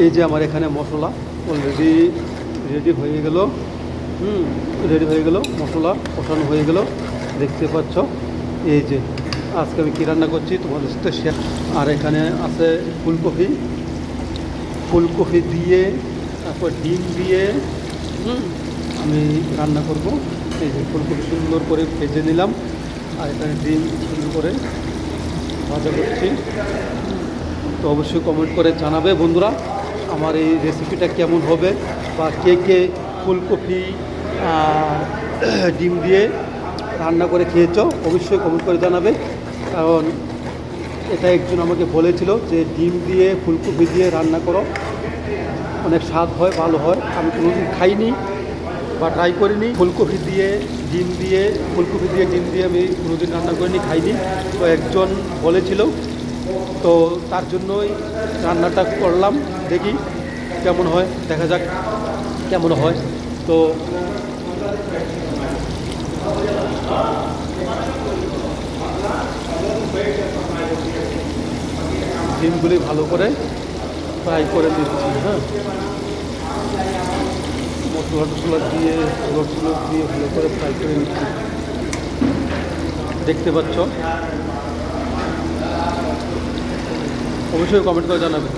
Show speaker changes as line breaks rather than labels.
এই যে আমার এখানে মশলা অলরেডি রেডি হয়ে গেল। রেডি হয়ে গেল, মশলা কষানো হয়ে গেল, দেখতে পাচ্ছ। এই যে আজকে আমি কী রান্না করছি তোমাদের সাথে শেয়ার। আর এখানে আছে ফুলকপি, ফুলকপি দিয়ে তারপর ডিম দিয়ে আমি রান্না করব। এই যে ফুলকপি সুন্দর করে ভেজে নিলাম, আর এখানে ডিম সুন্দর করে ভাজা করছি। তো অবশ্যই কমেন্ট করে জানাবে বন্ধুরা আমার এই রেসিপিটা কেমন হবে, বা কে কে ফুলকপি ডিম দিয়ে রান্না করে খেয়েছো, অবশ্যই কমেন্ট করে জানাবে। কারণ এটা একজন আমাকে বলেছিল যে ডিম দিয়ে ফুলকপি দিয়ে রান্না করো, অনেক স্বাদ হয়, ভালো হয়। আমি কোনোদিন খাইনি বা ট্রাই করিনি ফুলকপি দিয়ে ডিম দিয়ে, ফুলকপি দিয়ে ডিম দিয়ে আমি কোনোদিন রান্না করিনি, খাইনি। তো একজন বলেছিল, তো তার জন্যই রান্নাটা করলাম। দেখি কেমন হয়, দেখা যাক কেমন হয়। তো ডিমগুলি ভালো করে ফ্রাই করে নিচ্ছি। হ্যাঁ, মশলা টশলা দিয়ে রসুন দিয়ে ভালো করে ফ্রাই করে নিচ্ছি, দেখতে পাচ্ছ। অবশ্যই কমেন্ট করে জানাবে।